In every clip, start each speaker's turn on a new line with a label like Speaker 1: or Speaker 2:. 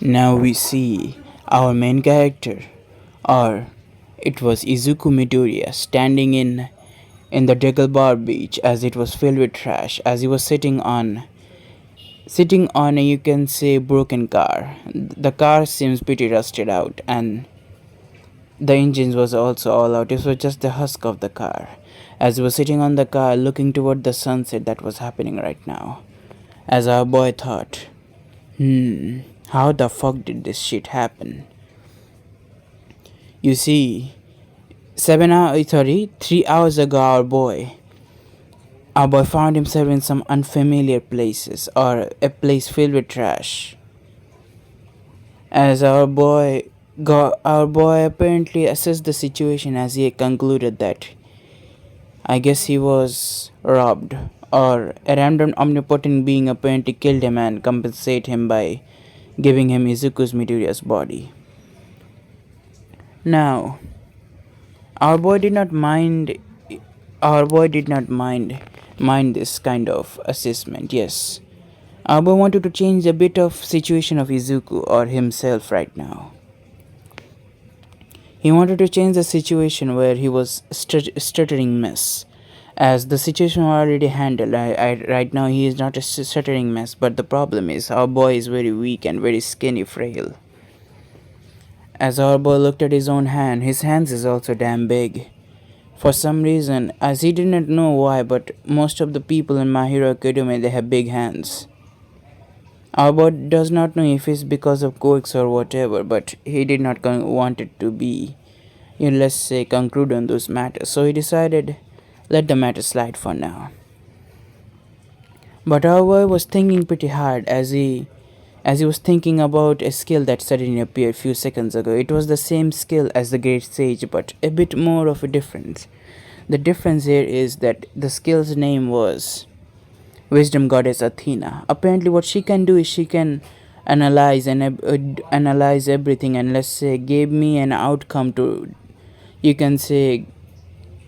Speaker 1: Now we see our main character, or it was Izuku Midoriya, standing in the Degal Bar beach as it was filled with trash, as he was sitting on a, you can say, broken car. The car seems pretty rusted out, and the engines was also all out. It was just the husk of the car. As he was sitting on the car looking toward the sunset that was happening right now. As our boy thought, how the fuck did this shit happen? You see, 3 hours ago, our boy found himself in some unfamiliar places or a place filled with trash. As our boy apparently assessed the situation as he concluded that I guess he was robbed, or a random omnipotent being apparently killed him and compensate him by giving him Izuku's Midoriya's body. Now, our boy did not mind our boy did not mind this kind of assessment. Yes. Our boy wanted to change a bit of situation of Izuku or himself right now. He wanted to change the situation where he was stuttering mess. As the situation already handled, right now he is not a stuttering mess, but the problem is our boy is very weak and very skinny, frail. As our boy looked at his own hand, his hands is also damn big. For some reason, as he did not know why, but most of the people in My Hero Academia they have big hands. Our boy does not know if it's because of quirks or whatever, but he did not want it to be, let's say, conclude on those matters. So he decided, let the matter slide for now. But our boy was thinking pretty hard as he was thinking about a skill that suddenly appeared few seconds ago. It was the same skill as the Great Sage, but a bit more of a difference. The difference here is that the skill's name was Wisdom Goddess Athena. Apparently, what she can do is she can analyze everything, and let's say gave me an outcome to, you can say,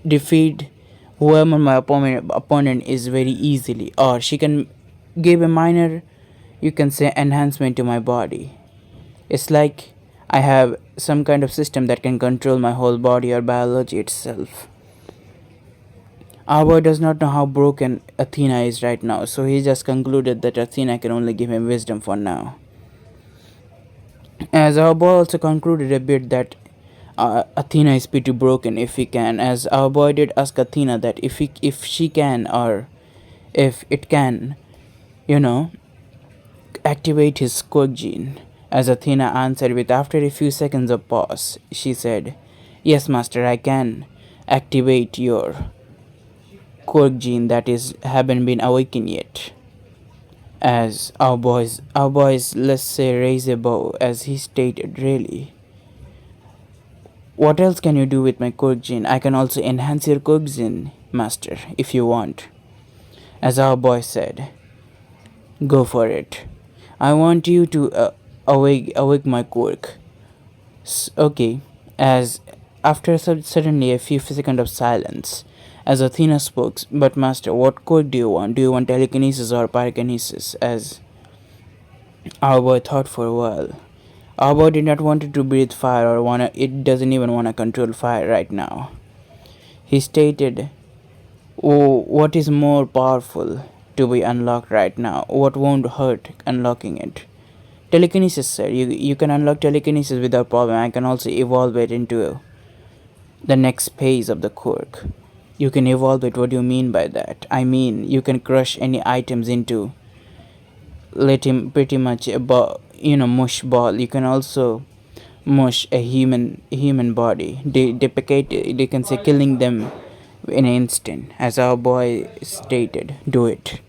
Speaker 1: defeat whoever my opponent is very easily, or she can give a minor, you can say, enhancement to my body. It's like I have some kind of system that can control my whole body or biology itself. Our boy does not know how broken Athena is right now, so he just concluded that Athena can only give him wisdom for now. As our boy also concluded a bit that Athena is pretty broken if he can, as our boy did ask Athena that if she can, or if it can, you know, activate his quirk gene. As Athena answered with after a few seconds of pause, she said, "Yes, master, I can activate your quirk gene that is haven't been awakened yet." As our boys, let's say, raise a bow, as he stated, really. What else can you do with my quirk gene? I can also enhance your quirk gene, master, if you want. As our boy said, go for it. I want you to awake my quirk. Okay. As after suddenly a few seconds of silence, as Athena spoke, but master, what quirk do you want? Do you want telekinesis or pyrokinesis? As our boy thought for a while. Our boy did not want to breathe fire or it doesn't even wanna control fire right now. He stated, "Oh, what is more powerful to be unlocked right now? What won't hurt unlocking it?" Telekinesis, sir. You can unlock telekinesis without problem. I can also evolve it into the next phase of the quirk. You can evolve it. What do you mean by that? I mean, you can crush any items into, let him pretty much a mush ball. You can also mush a human body, deprecate, you can say, killing them in an instant. As our boy stated, do it.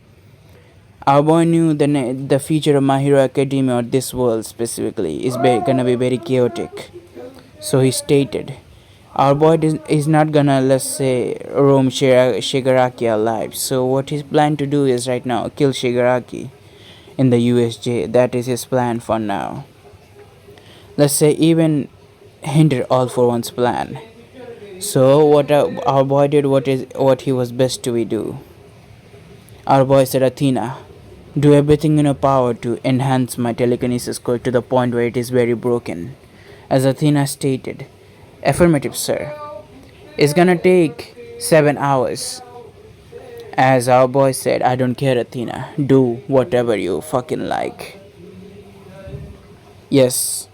Speaker 1: Our boy knew the future of My Hero Academia, or this world specifically, is gonna be very chaotic. So he stated, our boy is not gonna, let's say, roam Shigaraki alive. So what he's planned to do is right now kill Shigaraki in the USJ. That is his plan for now. Let's say even hinder all for one's plan. So what our boy did, what he was best to do. Our boy said, Athena, Do everything in your power to enhance my telekinesis cord to the point where it is very broken. As Athena stated, affirmative, sir. It's gonna take 7 hours. As our boy said, I don't care, Athena. Do whatever you fucking like. Yes.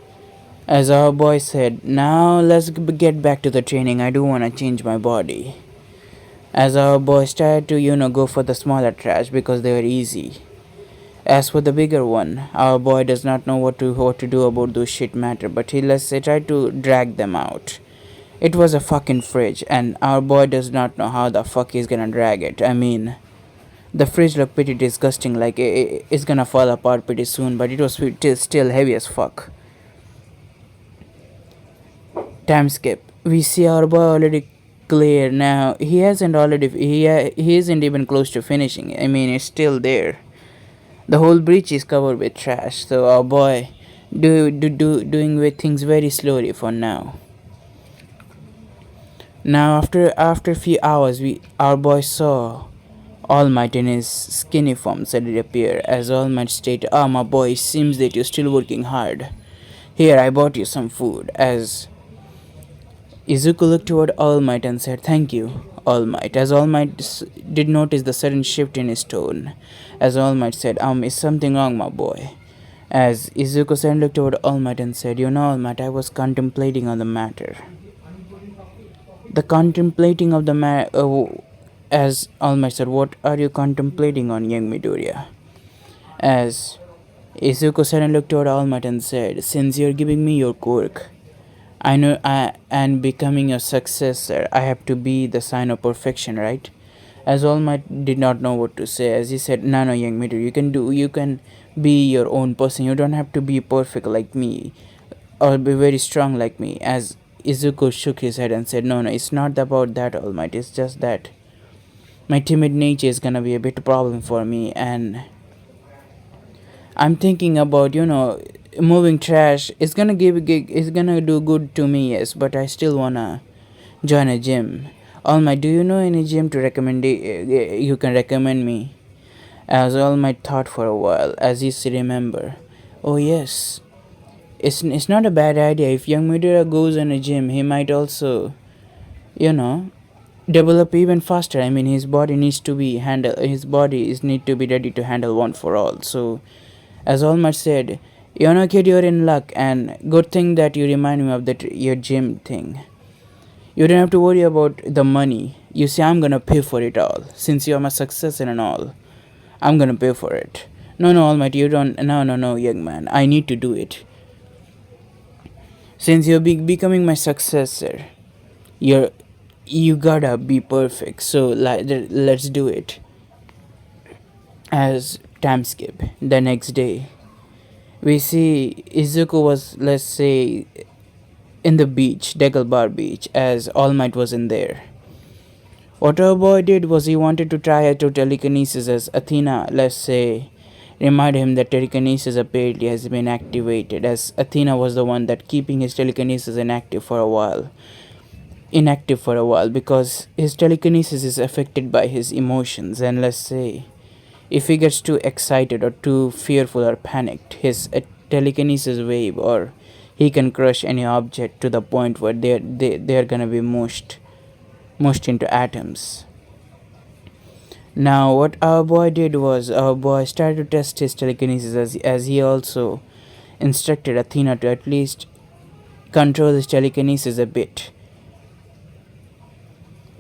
Speaker 1: As our boy said, now let's get back to the training. I do wanna change my body. As our boy started to, go for the smaller trash because they were easy. As for the bigger one, our boy does not know what to do about those shit matter, but he let's say try to drag them out. It was a fucking fridge, and our boy does not know how the fuck he's gonna drag it. I mean, the fridge looked pretty disgusting, like it's gonna fall apart pretty soon, but it was still heavy as fuck. Time skip. We see our boy already clear now. He isn't even close to finishing. I mean, it's still there. The whole breach is covered with trash, so our boy doing with things very slowly for now. Now after a few hours, our boy saw All Might in his skinny form suddenly appear. As All Might stated, "Ah, my boy, it seems that you're still working hard. Here, I bought you some food." As Izuku looked toward All Might and said, "Thank you, All Might." As All Might did notice the sudden shift in his tone, as All Might said, is something wrong, my boy?" As Izuku suddenly looked toward All Might and said, "You know, All Might, I was contemplating on the matter." The contemplating of the matter, as All Might said, "What are you contemplating on, young Midoriya?" As Izuku suddenly looked toward All Might and said, "Since you're giving me your quirk, and becoming your successor, I have to be the sign of perfection, right?" As All Might did not know what to say, as he said, "No, no, young Midori, you can be your own person. You don't have to be perfect like me, or be very strong like me." As Izuku shook his head and said, "No, no, it's not about that, All Might. It's just that my timid nature is gonna be a bit problem for me, and I'm thinking about, moving trash. It's gonna do good to me, yes, but I still wanna join a gym. All Might, do you know any gym to recommend? You can recommend me?" As All Might thought for a while, as he remember, "Oh yes, it's not a bad idea. If young Midora goes in a gym, he might also, you know, develop even faster. I mean, his body is need to be ready to handle one for all." So as All Might said, "Kid, you're in luck, and good thing that you remind me of your gym thing. You don't have to worry about the money. You see, I'm gonna pay for it all. Since you're my successor and all, I'm gonna pay for it." "No, no, All Might, you don't. No, no, no, young man. I need to do it. Since you're becoming my successor, you gotta be perfect. So let's do it." As time skip, the next day, we see Izuku was, let's say, in the beach, Degelbar Beach, as All Might was in there. What our boy did was he wanted to try out telekinesis, as Athena, let's say, reminded him that telekinesis apparently has been activated, as Athena was the one that keeping his telekinesis inactive for a while, because his telekinesis is affected by his emotions, and let's say if he gets too excited or too fearful or panicked, his telekinesis wave, or he can crush any object to the point where they're gonna be mushed into atoms. Now, what our boy did was our boy started to test his telekinesis, as he also instructed Athena to at least control his telekinesis a bit,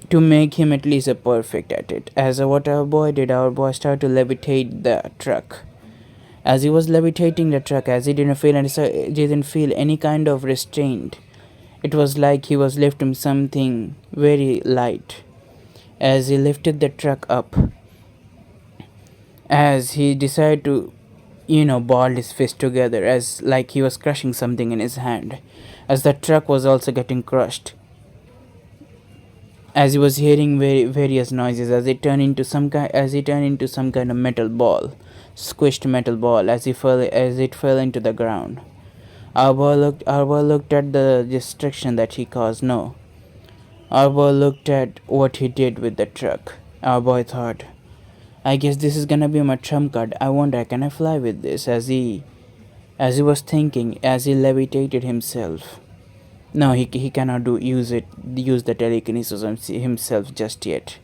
Speaker 1: to make him at least a perfect at it. As what our boy did, our boy started to levitate the truck. As he was levitating the truck, as he didn't feel any kind of restraint, it was like he was lifting something very light. As he lifted the truck up, as he decided to, ball his fist together, as like he was crushing something in his hand, as the truck was also getting crushed, as he was hearing various noises, as it turned into some kind of metal ball, squished metal ball, as it fell into the ground. Our boy looked at the destruction that he caused. No, our boy looked at what he did with the truck. Our boy thought, I guess this is gonna be my trump card. I wonder, can I fly with this? As he was thinking, as he levitated himself. No, he cannot use the telekinesis himself just yet.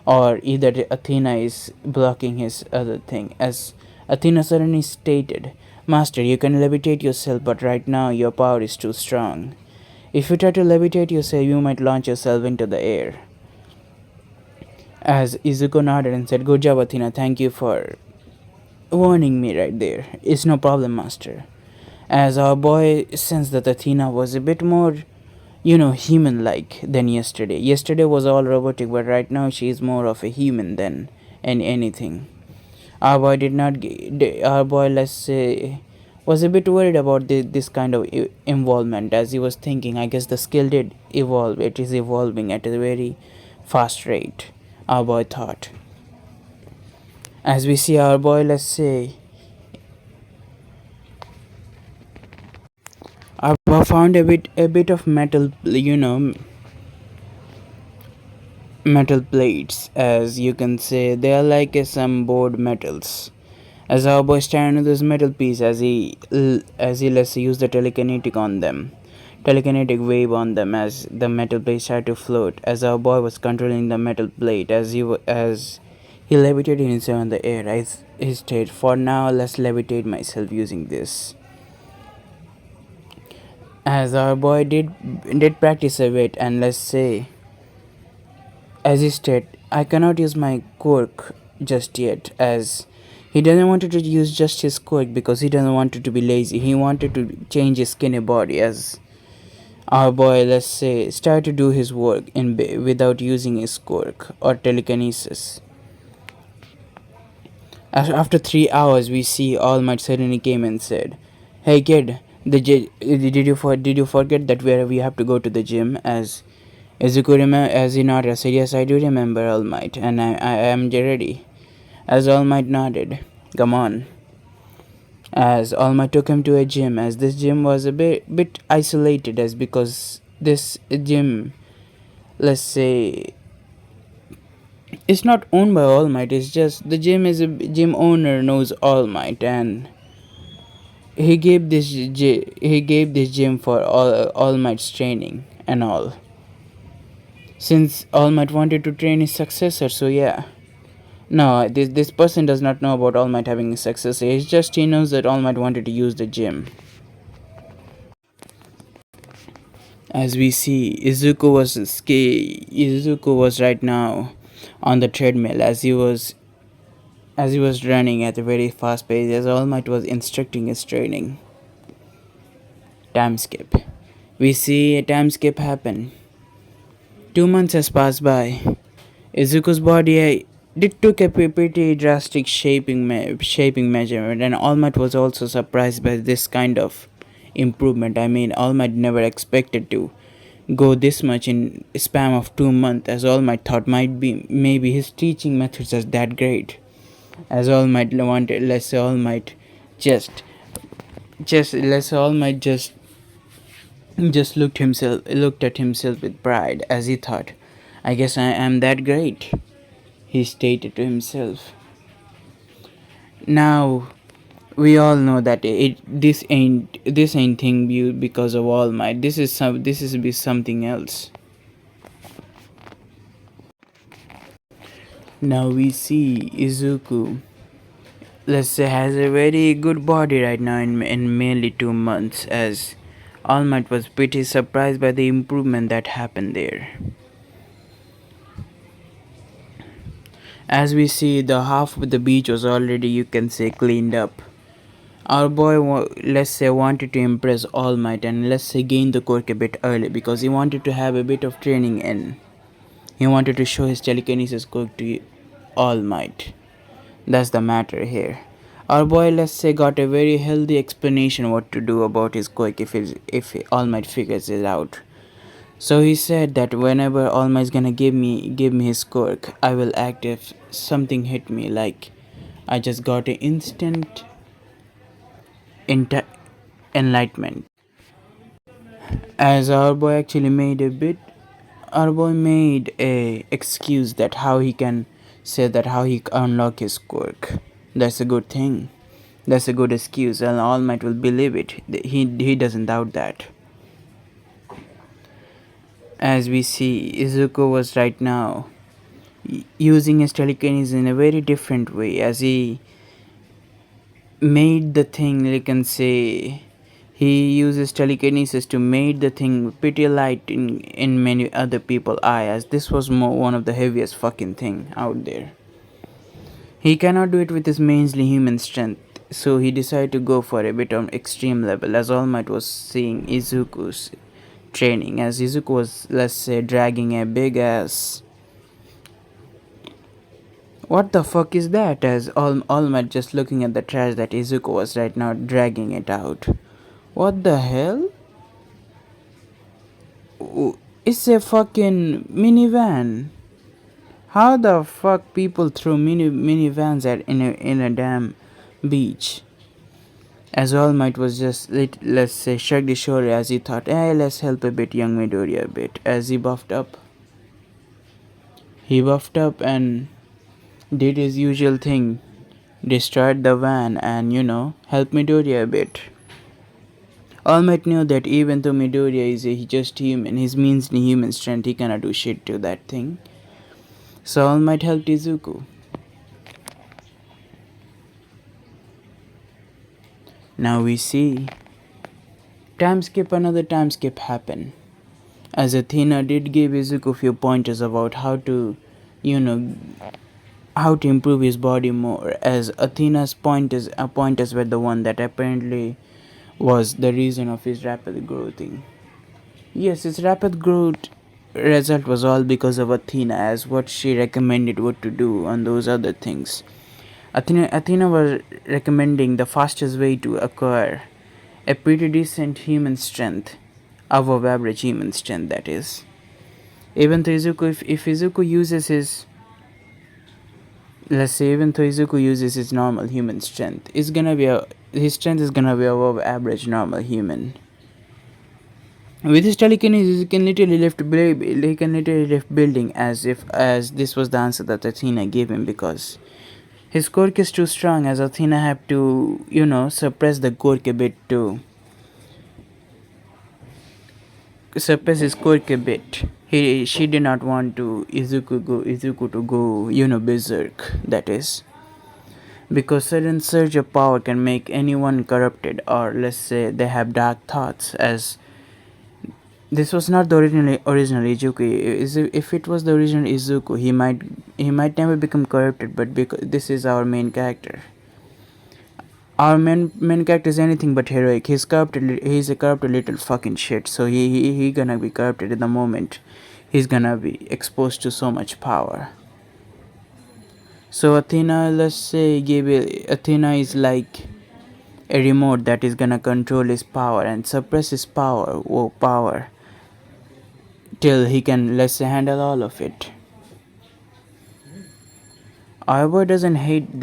Speaker 1: Or either Athena is blocking his other thing. As Athena suddenly stated, Master, you can levitate yourself, but right now your power is too strong. If you try to levitate yourself, you might launch yourself into the air. As Izuku nodded and said, Good job, Athena, thank you for warning me right there. It's no problem, Master. As our boy sensed that Athena was a bit more, human like than yesterday. Yesterday was all robotic, but right now she is more of a human than anything. Our boy did not. Our boy, let's say, was a bit worried about this kind of involvement. As he was thinking, I guess the skill did evolve. It is evolving at a very fast rate. Our boy thought. As we see our boy, let's say, our boy found a bit of metal. Metal plates, as you can say. They are like some board metals. As our boy stand on this metal piece, as he let's say use the telekinetic wave on them, as the metal plates start to float. As our boy was controlling the metal plate, as he levitated himself in the air. As he stated, for now, let's levitate myself using this. As our boy did practice a bit, and let's say, as he said, I cannot use my quirk just yet, as he doesn't want to use just his quirk because he doesn't want it to be lazy. He wanted to change his skinny body. As our boy, let's say, started to do his work without using his quirk or telekinesis. After 3 hours, we see All Might suddenly came and said, "Hey kid, did you forget that we have to go to the gym?" As you could remember, as he nodded, I said, "Yes, I do remember, All Might, and I am ready." As All Might nodded, "Come on." As All Might took him to a gym, as this gym was a bit isolated, as because this gym, let's say, it's not owned by All Might. It's just the gym is a gym owner knows All Might, and he gave this gym for All Might's training and all. Since All Might wanted to train his successor, so yeah. No, this person does not know about All Might having a successor. It's just he knows that All Might wanted to use the gym. As we see, Izuku was right now on the treadmill, as he was running at a very fast pace, as All Might was instructing his training. Time skip. We see a time skip happen. 2 months has passed by. Izuku's body did took a pretty drastic shaping measurement, and All Might was also surprised by this kind of improvement. I mean, All Might never expected to go this much in a span of 2 months, as All Might thought might be maybe his teaching methods are that great. As All Might wanted, let's say All Might just let's say All Might just looked at himself with pride, as he thought, I guess I am that great, he stated to himself. Now we all know that this ain't thing because of All Might. This is be something else. Now we see Izuku, let's say, has a very good body right now in merely 2 months, as All Might was pretty surprised by the improvement that happened there. As we see, the half of the beach was already, you can say, cleaned up. Our boy, let's say, wanted to impress All Might and, let's say, gain the quirk a bit early because he wanted to have a bit of training in. He wanted to show his telekinesis quirk to All Might. That's the matter here. Our boy, let's say, got a very healthy explanation what to do about his quirk if All Might figures it out. So he said that whenever All Might's gonna give me his quirk, I will act if something hit me, like I just got an instant enlightenment. As our boy actually made a excuse that how he can say that how he unlock his quirk. That's a good thing. That's a good excuse, and All Might will believe it. He doesn't doubt that. As we see, Izuku was right now using his telekinesis in a very different way, as he made the thing, you can say, he uses telekinesis to make the thing pretty light in many other people's eye, as this was one of the heaviest fucking thing out there. He cannot do it with his mainly human strength, so he decided to go for a bit on extreme level, as All Might was seeing Izuku's training, as Izuku was, let's say, dragging a big ass. What the fuck is that? As All Might just looking at the trash that Izuku was right now dragging it out. What the hell? It's a fucking minivan. How the fuck people throw minivans at in a damn beach? As All Might was just let's say shrugged his shoulder as he thought, hey, let's help a bit, young Midoriya a bit. As he buffed up and did his usual thing, destroyed the van and helped Midoriya a bit. All Might knew that even though Midoriya is just human, his measly human strength, he cannot do shit to that thing. So All Might helped Izuku. Now we see another time skip happen. As Athena did give Izuku few pointers about how to improve his body more, as Athena's pointers were the one that apparently was the reason of his rapid growing. Yes, his rapid growth result was all because of Athena, as what she recommended what to do on those other things. Athena was recommending the fastest way to acquire a pretty decent human strength, above average human strength, that is. Even though Izuku, if Izuku uses his, let's say, even though Izuku uses his normal human strength, his strength is gonna be above average normal human. With his telekinesis, he can literally lift building, as this was the answer that Athena gave him, because his quirk is too strong, as Athena had to suppress the quirk a bit to suppress his quirk a bit. She did not want Izuku to go berserk, that is. Because sudden surge of power can make anyone corrupted, or let's say they have dark thoughts, as this was not the original Izuku. If it was the original Izuku, he might never become corrupted, but because this is our main character. Our main character is anything but heroic. He's a corrupted little fucking shit. So he gonna be corrupted in the moment he's gonna be exposed to so much power. So Athena, let's say, Athena is like a remote that is gonna control his power and suppress his power till he can, let's say, handle all of it. Our boy doesn't hate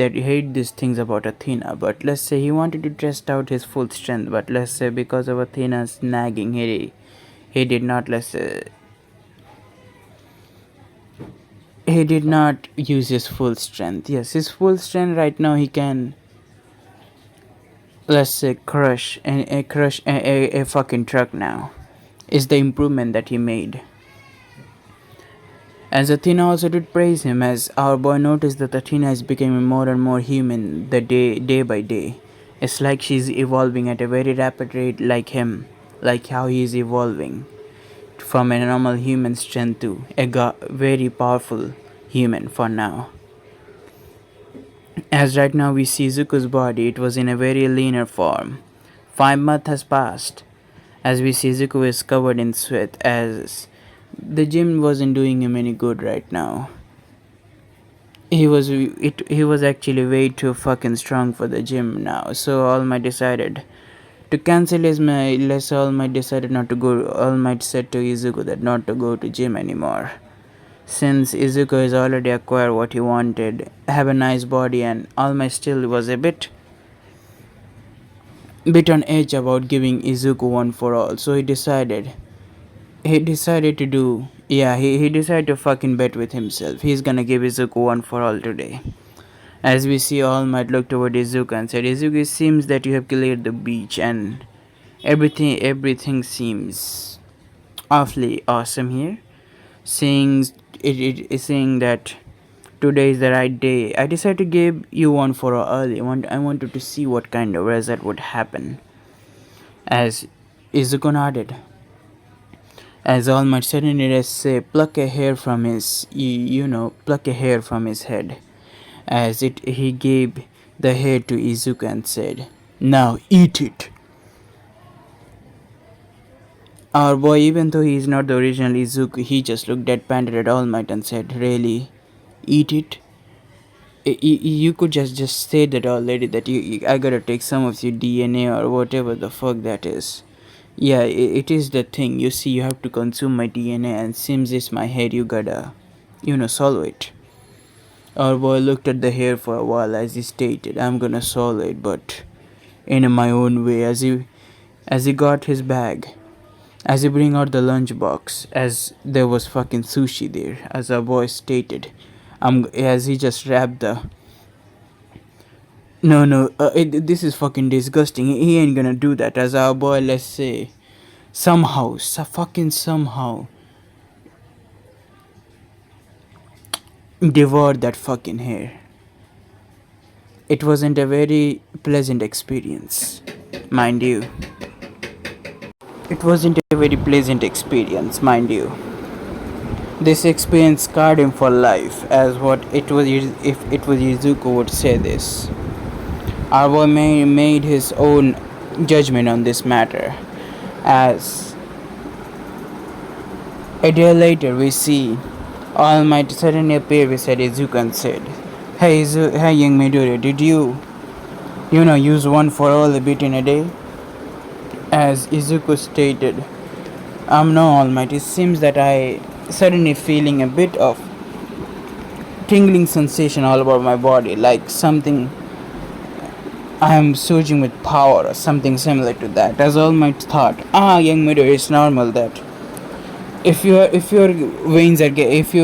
Speaker 1: these things about Athena, but let's say he wanted to test out his full strength, but let's say because of Athena's nagging, he did not, let's say, he did not use his full strength. Yes, his full strength right now, he can, let's say, crush a fucking truck now. Is the improvement that he made. As Athena also did praise him, as our boy noticed that Athena is becoming more and more human the day by day. It's like she's evolving at a very rapid rate, like him, like how he is evolving from a normal human strength to a very powerful human for now. As right now we see Zuko's body, it was in a very leaner form. 5 months has passed, as we see Zuko is covered in sweat, as the gym wasn't doing him any good right now. He was actually way too fucking strong for the gym now. So All Might decided to cancel his less. All Might decided not to go. All Might said to Izuku that not to go to gym anymore, since Izuku has already acquired what he wanted, have a nice body, and All Might still was a bit on edge about giving Izuku one for all. So he decided he decided to do. Yeah, he decided to fucking bet with himself. He's gonna give Izuku one for all today. As we see, All Might looked toward Izuku and said, Izuku, it seems that you have cleared the beach and everything seems awfully awesome here. Saying it is saying that today is the right day. I decided to give you one for early. I wanted to see what kind of result would happen. As Izuku nodded. As All Might suddenly let's say pluck a hair from his pluck a hair from his head. As it he gave the hair to Izuku and said, now eat it. Our boy, even though he is not the original Izuku, he just looked deadpan at All Might and said, really? Eat it? You could just say that already, that I gotta take some of your DNA or whatever the fuck that is. Yeah, it is the thing. You see, you have to consume my DNA, and since it's my hair, you gotta, swallow it. Our boy looked at the hair for a while as he stated, I'm gonna swallow it, but in my own way. As he got his bag, as he bring out the lunchbox, as there was fucking sushi there, as our boy stated, as he just wrapped the. No, this is fucking disgusting. He ain't gonna do that. As our boy, let's say, somehow, devoured that fucking hair. It wasn't a very pleasant experience, mind you. It wasn't a very pleasant experience, mind you. This experience scarred him for life, as what it was if it was Izuku would say this. Our boy made his own judgment on this matter. As a day later, we see All Might suddenly appear beside Izuku and said, hey young Midori, did you use one for all a bit in a day? As Izuku stated, no, All Might, it seems that I suddenly feeling a bit of tingling sensation all over my body, like something I am surging with power or something similar to that. As All Might thought, young Midori, it's normal that if your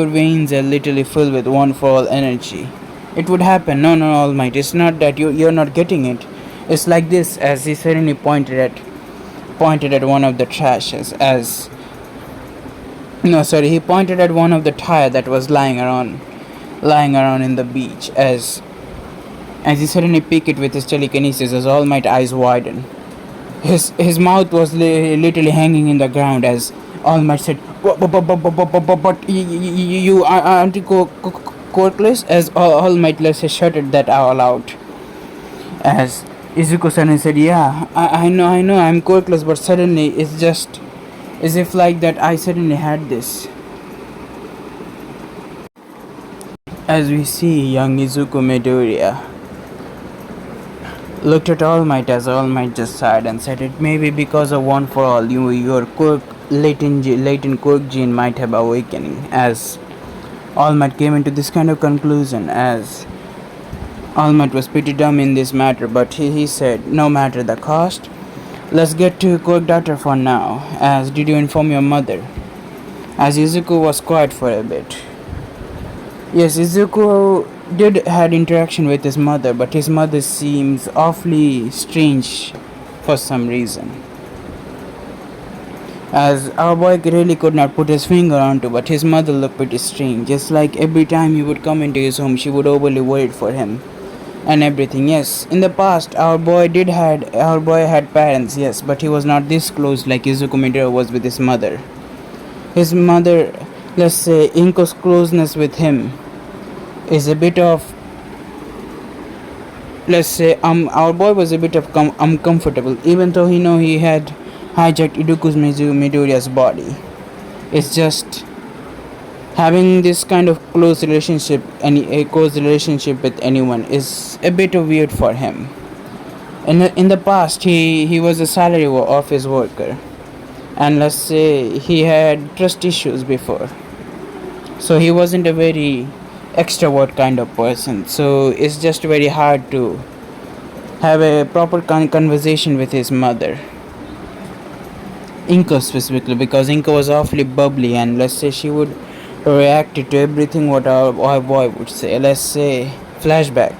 Speaker 1: veins are literally filled with one for all energy, it would happen. No, All Might, it's not that you're not getting it. It's like this. As he suddenly pointed at one of the trashes. He pointed at one of the tire that was lying around in the beach. As he suddenly picked it with his telekinesis, as All Might eyes widened. His mouth was literally hanging in the ground. As All Might said, but you aren't corkless? As All Might shuttered that all out. As Izuku suddenly said, yeah, I know, I'm corkless, but suddenly it's just as if like that I suddenly had this. As we see, young Izuku Midoriya looked at All Might, as All Might just sighed and said, it may be because of one for all, your latent quirk gene might have awakening. As All Might came into this kind of conclusion, as All Might was pretty dumb in this matter, but he said, no matter the cost, let's get to Quirk Doctor for now. As did you inform your mother? As Izuku was quiet for a bit. Yes, Izuku did had interaction with his mother, but his mother seems awfully strange for some reason. As our boy really could not put his finger onto, but his mother looked pretty strange. Just like every time he would come into his home, she would overly worried for him and everything. Yes, in the past, our boy had parents, yes, but he was not this close like Izuku Midoriya was with his mother. His mother, let's say, Inko's closeness with him is a bit of, let's say, our boy was a bit of uncomfortable, even though he had hijacked Iduku's Midoriya's body. It's just having this kind of close relationship, a close relationship with anyone is a bit weird for him. In the past, he was a salary office worker, and let's say he had trust issues before, so he wasn't a very extrovert kind of person. So it's just very hard to have a proper conversation with his mother. Inka specifically, because Inka was awfully bubbly, and let's say she would react to everything what our boy would say. Let's say flashback.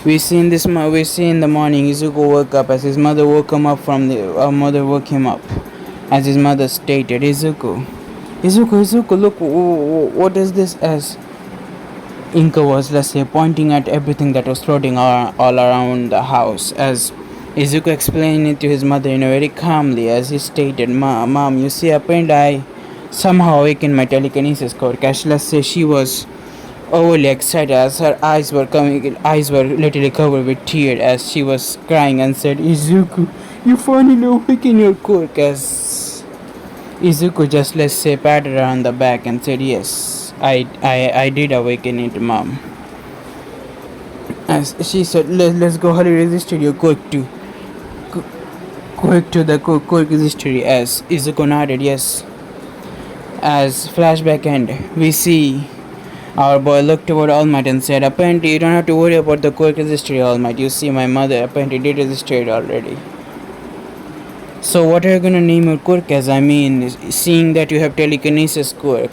Speaker 1: We see in the morning Izuku woke up as his mother woke him up from the our mother woke him up, as his mother stated, Izuku, look, what is this? As Inka was, let's say, pointing at everything that was floating all around the house, as Izuku explained it to his mother in a very calmly, as he stated, Mom, you see, apparently I somehow awakened my telekinesis cord. As let's say she was overly excited, as her eyes were literally covered with tears, as she was crying and said, Izuku, you finally awakened your cord. As Izuku just, let's say, patted her on the back and said, yes, I did awaken it, Mom. As she said, let's go hurry, register your quick to the quick registry. As Izuku nodded, yes. As flashback end, we see our boy looked toward All Might and said, apparently you don't have to worry about the quick registry, All Might. You see, my mother apparently did register it already. So what are you gonna name your quirk as? I mean, seeing that you have telekinesis quirk,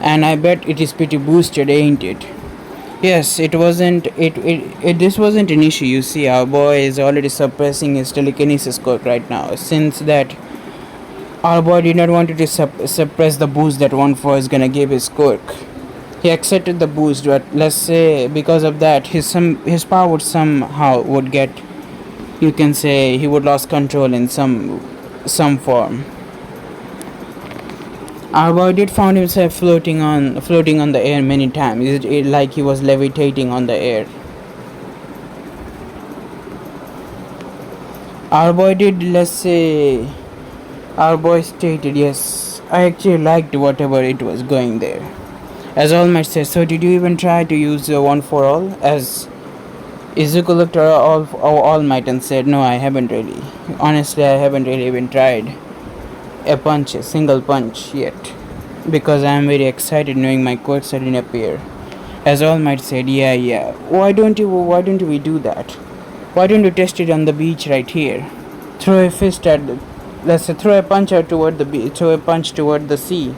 Speaker 1: and I bet it is pretty boosted, ain't it? Yes, it wasn't. This wasn't an issue. You see, our boy is already suppressing his telekinesis quirk right now. Since that, our boy did not want to suppress the boost that 1-4 is gonna give his quirk. He accepted the boost, but let's say because of that, his power would somehow would get, you can say, he would lose control in some form. Our boy did found himself floating on the air many times, like he was levitating on the air. Our boy did, let's say, our boy stated, yes, I actually liked whatever it was going there. As All Might said, so did you even try to use 1-4 all? As Izuku looked at All Might and said, no, I haven't really. Honestly, I haven't really even tried a single punch yet, because I am very excited knowing my quirks didn't appear. As All Might said, yeah. Why don't we do that? Why don't you test it on the beach right here? Throw a fist at throw a punch toward the sea.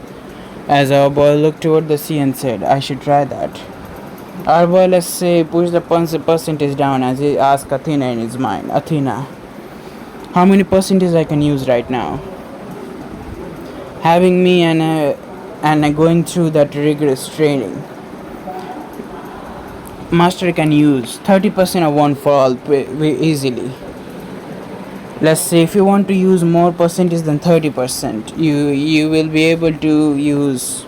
Speaker 1: As our boy looked toward the sea and said, I should try that. Our boy, let's say, pushed the percentage down as he asked Athena in his mind, Athena, how many percentage I can use right now? Having me and going through that rigorous training, Master can use 30% of 1-4 all easily. Let's say if you want to use more percentage than 30%, you will be able to use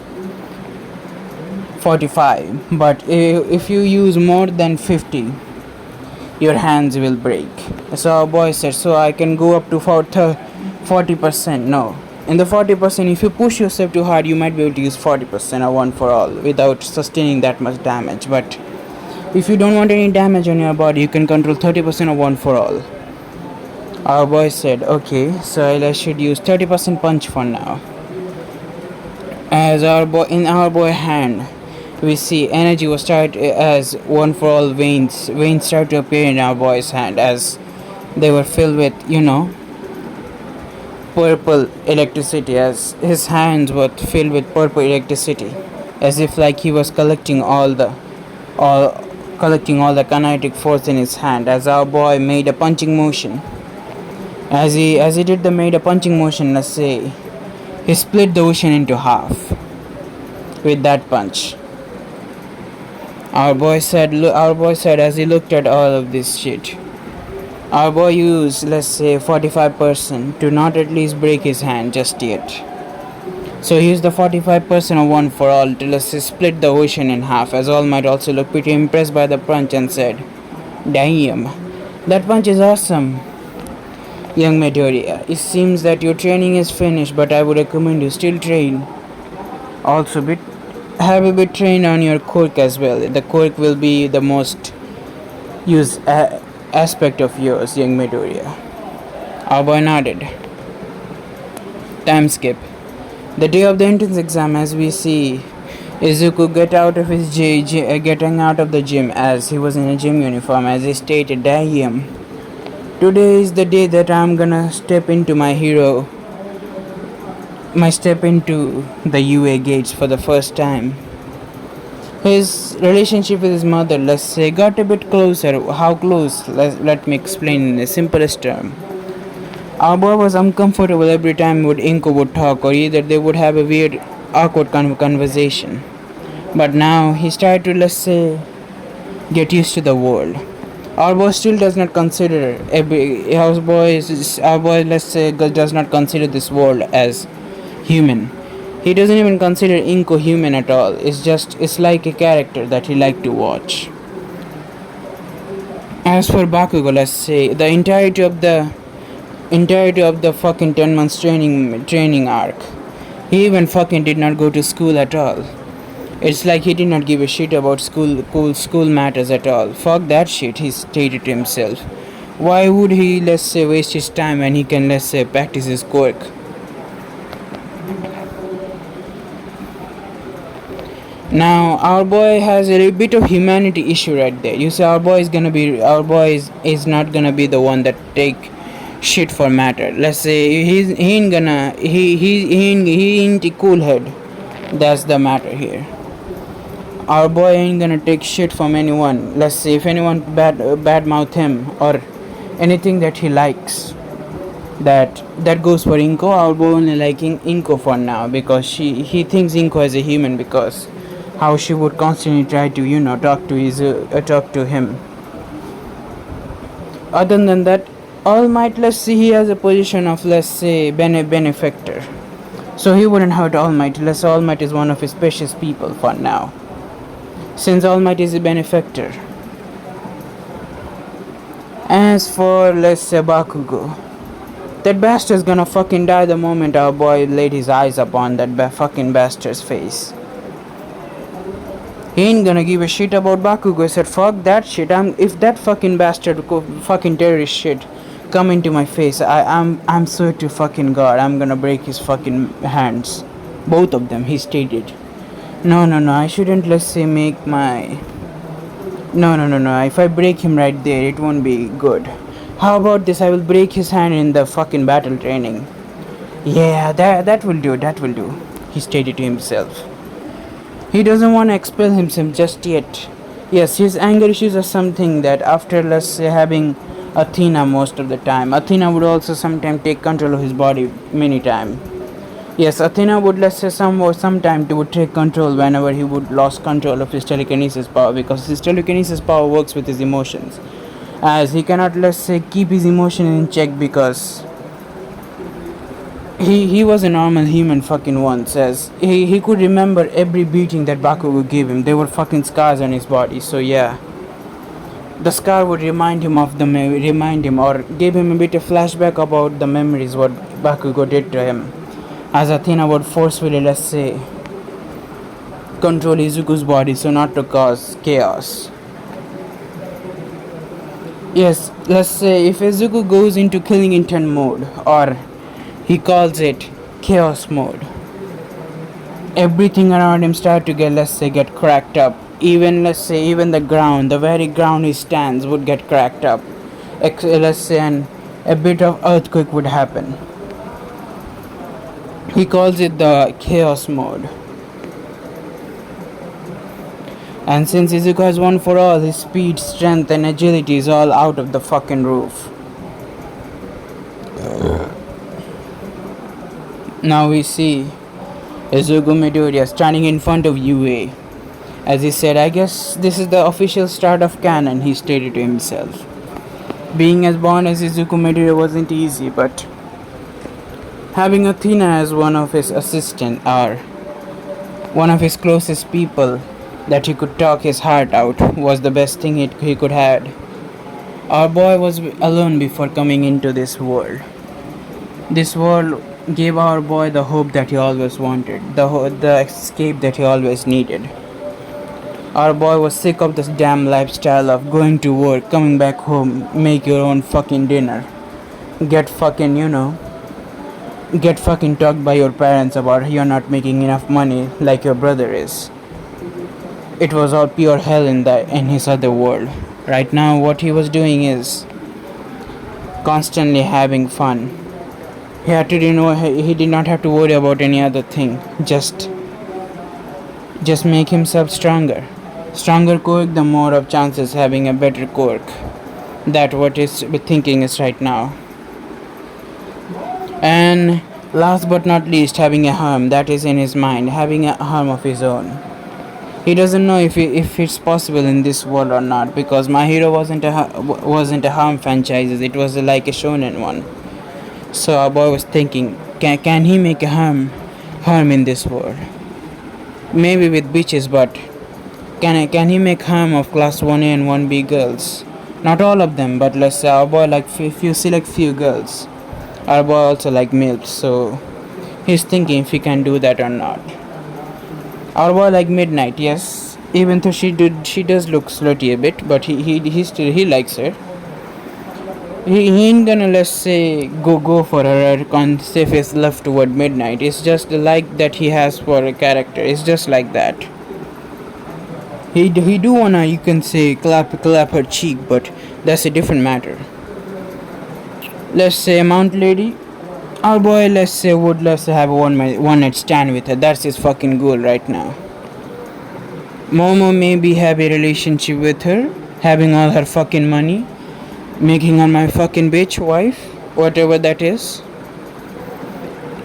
Speaker 1: 45, but if you use more than 50, your hands will break. So our boy said, so I can go up to 40%. No, in the 40%, if you push yourself too hard, you might be able to use 40% of 1-4 all without sustaining that much damage. But if you don't want any damage on your body, you can control 30% of 1-4 all. Our boy said, okay, so I should use 30% punch for now. As in our boy hand, we see energy was started as 1-4 all veins started to appear in our boy's hand, as they were filled with, purple electricity, as his hands were filled with purple electricity, as if like he was collecting all the kinetic force in his hand. As our boy made a punching motion, as he made a punching motion, let's say, he split the ocean into half with that punch. Our boy said as he looked at all of this shit, our boy used, let's say, 45% to not at least break his hand just yet. So he used the 45% of 1-4 all to, let's say, split the ocean in half. As All Might also looked pretty impressed by the punch and said, damn, that punch is awesome. Young Midoriya, it seems that your training is finished, but I would recommend you still train. Also, have a bit trained on your quirk as well. The quirk will be the most used aspect of yours, young Midoriya. Our boy nodded. Time skip. The day of the entrance exam, as we see Izuku getting out of the gym, as he was in a gym uniform, as he stated, damn, today is the day that I'm gonna step into my hero my step into the UA gates for the first time. His relationship with his mother, let's say, got a bit closer. How close? Let me explain in the simplest term. Our boy was uncomfortable every time Inko would talk, or either they would have a weird, awkward conversation. But now he started to, let's say, get used to the world. Our boy still does not consider our boy, let's say, does not consider this world as human. He doesn't even consider Inko human at all. It's like a character that he liked to watch. As for Bakugo, let's say, the entirety of the fucking 10 months training arc, he even fucking did not go to school at all. It's like he did not give a shit about school matters at all. Fuck that shit, he stated to himself. Why would he, let's say, waste his time when he can, let's say, practice his quirk? Now our boy has a bit of humanity issue right there. You see, our boy is not gonna be the one that take shit for matter. Let's say he ain't gonna he ain't a cool head. That's the matter here. Our boy ain't gonna take shit from anyone. Let's say if anyone badmouth him or anything that he likes, that goes for Inko. Our boy only liking Inko for now because he thinks Inko as a human because how she would constantly try to talk to him. Other than that, All Might, let's see, he has a position of, let's say, benefactor, so he wouldn't hurt All Might. All Might is one of his precious people for now, since All Might is a benefactor. As for, let's say, Bakugo, that bastard's gonna fucking die the moment our boy laid his eyes upon that fucking bastard's face. He ain't gonna give a shit about Bakugo. He said, fuck that shit. If that fucking bastard, fucking terrorist shit, come into my face, I'm swear to fucking God, I'm gonna break his fucking hands, both of them. He stated, no, I shouldn't, let's say, make my. No. If I break him right there, it won't be good. How about this? I will break his hand in the fucking battle training. Yeah, that will do. He stated to himself. He doesn't want to expel himself just yet. Yes, his anger issues are something that after, let's say, having Athena most of the time, Athena would also sometimes take control of his body many times. Yes, Athena would, let's say, sometime would take control whenever he would lost control of his telekinesis power, because his telekinesis power works with his emotions, as he cannot, let's say, keep his emotion in check because he was a normal human fucking once, as he could remember every beating that Bakugo gave him. There were fucking scars on his body, so yeah, the scar would remind him or give him a bit of flashback about the memories what Bakugo did to him, as Athena would forcefully, let's say, control Izuku's body so not to cause chaos. Yes, let's say if Izuku goes into killing intent mode, or he calls it chaos mode, everything around him started to get cracked up. Even the ground, the very ground he stands, would get cracked up. And a bit of earthquake would happen. He calls it the chaos mode. And since Izuku has won for all, his speed, strength and agility is all out of the fucking roof. Now we see Izuku Midoriya standing in front of UA. As he said, I guess this is the official start of canon, he stated to himself. Being as born as Izuku Midoriya wasn't easy, but having Athena as one of his assistants, or one of his closest people that he could talk his heart out, was the best thing he could have. Our boy was alone before coming into this world. This world gave our boy the hope that he always wanted, the escape that he always needed. Our boy was sick of this damn lifestyle of going to work, coming back home, make your own fucking dinner, get fucking talked by your parents about you're not making enough money like your brother is. It was all pure hell in his other world. Right now what he was doing is constantly having fun. He had to, he did not have to worry about any other thing. Just make himself stronger. Stronger quirk, the more of chances having a better quirk. That what his thinking is right now. And last but not least, having a harm that is in his mind, having a harm of his own. He doesn't know if it's possible in this world or not, because My Hero wasn't a harm franchise. It was like a shonen one. So our boy was thinking, can he make a harm in this world? Maybe with bitches, but can he make harm of class 1A and 1B girls? Not all of them, but let's say our boy like if you select few girls. Our boy also like milfs, so he's thinking if he can do that or not. Our boy like Midnight, yes. Even though she does look slutty a bit, but he likes her. He ain't gonna, let's say, go for her or say his love toward Midnight. It's just the like that he has for a character. It's just like that. He do wanna, you can say, clap her cheek, but that's a different matter. Let's say Mount Lady, our boy, let's say, would love to have a one night stand with her. That's his fucking goal right now. Momo maybe have a relationship with her, having all her fucking money, making her my fucking bitch wife, whatever that is.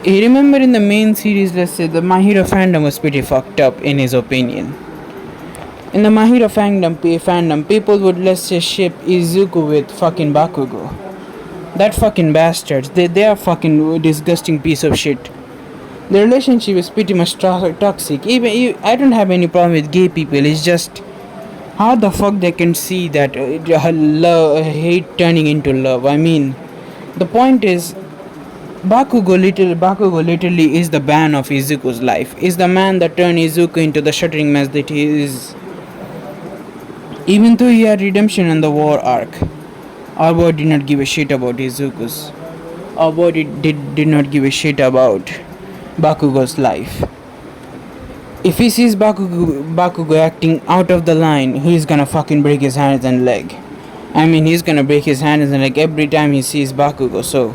Speaker 1: You remember in the main series, let's say, the My Hero fandom was pretty fucked up in his opinion. In the My Hero fandom, people would, let's say, ship Izuku with fucking Bakugo. That fucking bastards, they are fucking disgusting piece of shit. The relationship is pretty much toxic. Even I don't have any problem with gay people. It's just how the fuck they can see that hate turning into love. I mean, the point is, Bakugo literally is the ban of Izuku's life. Is the man that turned Izuku into the shuddering mess that he is. Even though he had redemption in the war arc, our boy did not give a shit about Izuku's. Our boy did not give a shit about Bakugo's life. If he sees Bakugo acting out of the line, he's gonna fucking break his hands and leg. I mean, he's gonna break his hands and leg every time he sees Bakugo. So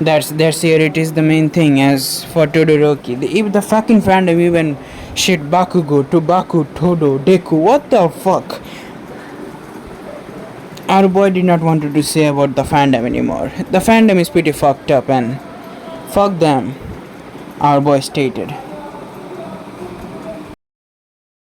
Speaker 1: that's here it is the main thing. As for Todoroki, if the fucking fandom even shit Bakugo to Baku Todo Deku, what the fuck? Our boy did not want to say about the fandom anymore. The fandom is pretty fucked up and fuck them, our boy stated.